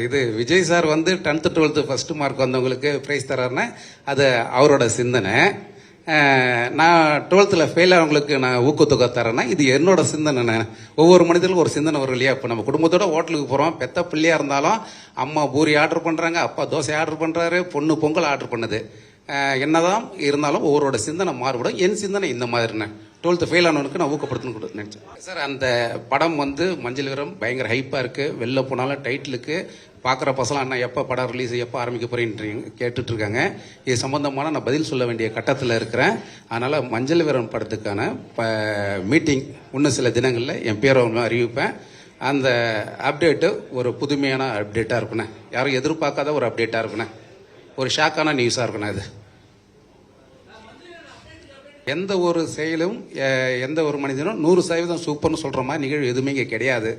இது விஜய் சார் வந்து 10th 12th first mark வந்தவங்களுக்கு ப்ரைஸ் தர்றாருன்னா அது அவரோட சிந்தனை. நான் 12th ஃபெயில் ஆனவங்களுக்கு நான் ஊக்கத்தொகை தரேன்னா இது என்னோட சிந்தனை. ஒவ்வொரு மனிதர்களுக்கும் ஒரு சிந்தனை வரும் இல்லையா? இப்போ நம்ம குடும்பத்தோட ஹோட்டலுக்கு போகிறோம், பெத்த பிள்ளையா இருந்தாலும் அம்மா பூரி ஆர்டர் பண்ணுறாங்க, அப்பா தோசை ஆர்டர் பண்ணுறாரு, பொண்ணு பொங்கல் ஆர்டர் பண்ணுது. என்னதான் இருந்தாலும் ஒவ்வொருவோட சிந்தனை மாறுபடும். என் சிந்தனை இந்த மாதிரிண்ணே. 12th ஃபெயில் ஆனவனுக்கு நான் ஊக்கப்படுத்தணும்னு நினைச்சேன் சார். அந்த படம் வந்து மஞ்சள் வீரம் பயங்கர ஹைப்பாக இருக்குது. வெளில போனாலும் டைட்டிலுக்கு பார்க்குற பசங்க அண்ணா எப்போ படம் ரிலீஸ், எப்போ ஆரம்பிக்க போறீன்னு கேட்டுட்டு இருக்காங்க. இது சம்பந்தமான நான் பதில் சொல்ல வேண்டிய கட்டத்தில் இருக்கிறேன். அதனால் மஞ்சள் வீரம் படத்துக்கான மீட்டிங் இன்னும் சில தினங்களில் என் பேரை அறிவிப்பேன். அந்த அப்டேட்டு ஒரு புதுமையான அப்டேட்டாக இருக்குண்ணே, யாரும் எதிர்பார்க்காத ஒரு அப்டேட்டாக இருக்குண்ணே, ஒரு ஷாக்கான நியூஸாக இருக்குண்ணே. அது எந்த ஒரு செயலும் எந்த ஒரு மனிதனும் 100% சூப்பர்னு சொல்கிற மாதிரி நிகழ்வு எதுவுமே இங்கே கிடையாது.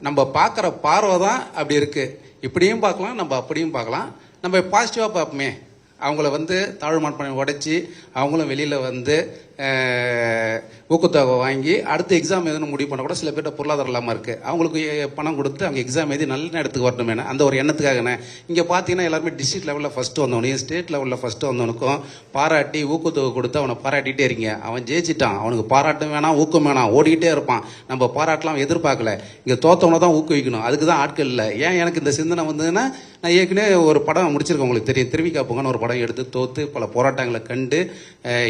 நம்ம பார்க்குற பார்வை தான் அப்படி இருக்குது. இப்படியும் பார்க்கலாம், நம்ம அப்படியும் பார்க்கலாம். நம்ம பாசிட்டிவாக பார்ப்போமே. அவங்கள வந்து தாழ்வு மனப்பான்மையை உடைச்சி அவங்களும் வெளியில் வந்து ஊக்கத்தொகை வாங்கி அடுத்த எக்ஸாம் எதுன்னு முடிவு பண்ண கூட சில பேர்ட்ட பொருளாதாரம் இல்லாமல் இருக்குது. அவங்களுக்கு பணம் கொடுத்து அவங்க எக்ஸாம் எழுதி நல்ல இடத்துக்கு வரணுமே, அந்த ஒரு எண்ணத்துக்காகண்ணே. இங்கே பார்த்தீங்கன்னா எல்லாருமே டிஸ்ட்ரிக்ட் லெவலில் ஃபஸ்ட்டு வந்தவனையும் ஸ்டேட் லெவலில் ஃபஸ்ட்டு வந்தவனுக்கும் பாராட்டி ஊக்கத்தொகை கொடுத்து அவனை பாராட்டிகிட்டே இருக்கீங்க. அவன் ஜெயிச்சிட்டான், அவனுக்கு பாராட்டும் வேணாம், ஊக்கம் வேணாம், ஓடிக்கிட்டே இருப்பான். நம்ம பாராட்டலாம் எதிர்பார்க்கல. இங்கே தோத்தவனை தான் ஊக்குவிக்கணும், அதுக்கு தான் ஆட்கள் இல்லை. ஏன் எனக்கு இந்த சிந்தனை வந்ததுன்னா, நான் ஏற்கனவே ஒரு படம் முடிச்சிருக்கேன், உங்களுக்கு தெரியும், திருவிக்கா போங்கன்னு ஒரு படம் எடுத்து தோத்து பல போராட்டங்களை கண்டு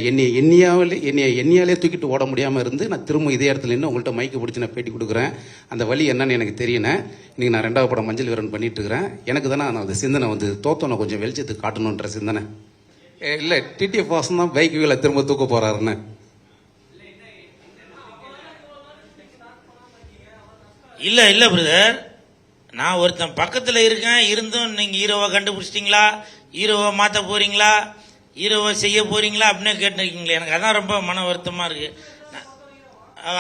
எண்ணியாலே தூக்கிட்டு ஓட முடியாமல் இருந்து நான் திரும்ப இதே இடத்துல நின்று உங்கள்கிட்ட மைக்கு பிடிச்சி நான் பேட்டி கொடுக்குறேன். அந்த வழி என்னன்னு எனக்கு தெரியல. இன்னைக்கு நான் 2வது படம் மஞ்சள் வீரன் பண்ணிட்டு இருக்கிறேன். எனக்கு தானே அந்த சிந்தனை வந்து தோத்தவனை கொஞ்சம் வெளிச்சத்துக்கு காட்டணுன்ற சிந்தனை இல்லை. டிடிஎஃப் வாசன் தான் பைக் வீல திரும்ப தூக்க போறாருன்னு. இல்ல பிரதர், நான் ஒருத்தன் பக்கத்தில் இருக்கேன், இருந்தும் நீங்க ஹீரோவை கண்டுபிடிச்சிட்டீங்களா, ஹீரோவை மாற்ற போறீங்களா, ஹீரோவை செய்ய போறீங்களா அப்படின்னு கேட்டிருக்கீங்களே. எனக்கு அதான் ரொம்ப மன வருத்தமா இருக்கு.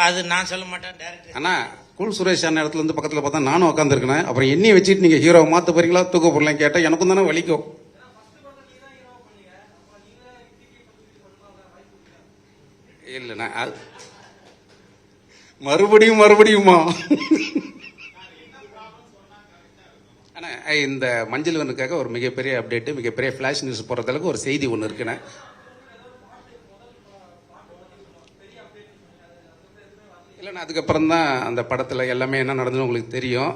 அது நான் சொல்ல மாட்டேன் டேரக்டர். ஆனா கூல் சுரேஷ் அண்ணன் இடத்துல இருந்து பக்கத்தில் பார்த்தா நானும் உட்காந்துருக்கேன். அப்புறம் என்னைய வச்சுட்டு நீங்க ஹீரோவை மாற்ற போறீங்களா தூக்க போறீங்களா கேட்டா எனக்கும் தானே வலிக்கும். இல்லைண்ணா மறுபடியுமா ஆனால் இந்த மஞ்சள் வீரனுக்காக ஒரு மிகப்பெரிய அப்டேட்டு, மிகப்பெரிய ஃபிளாஷ் நியூஸ் போடுற அளவுக்கு ஒரு செய்தி ஒன்று இருக்குண்ணே. இல்லைண்ணா அதுக்கப்புறம் தான் அந்த படத்தில் எல்லாமே என்ன நடந்ததுன்னு உங்களுக்கு தெரியும்.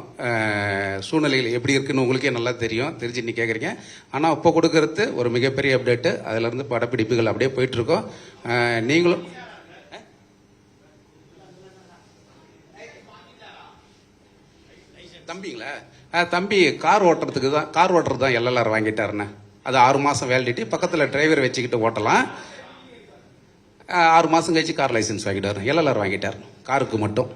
சூழ்நிலைகள் எப்படி இருக்குன்னு உங்களுக்கே நல்லா தெரியும், தெரிஞ்சு நீ கேட்குறீங்க. ஆனால் இப்போ கொடுக்கறது ஒரு மிகப்பெரிய அப்டேட்டு. அதிலேருந்து படப்பிடிப்புகள் அப்படியே போயிட்டுருக்கோம். நீங்களும் தம்பிங்களா? தம்பி கார் ஓட்டுறது தான் எல்எல்ஆர் வாங்கிட்டாருண்ணே. அது 6 மாதம் வேலிடிட்டி, பக்கத்தில் டிரைவர் வச்சுக்கிட்டு ஓட்டலாம். 6 மாதம் கழிச்சு கார் லைசன்ஸ் வாங்கிட்டார், எல்எல்ஆர் வாங்கிட்டார் காருக்கு மட்டும்.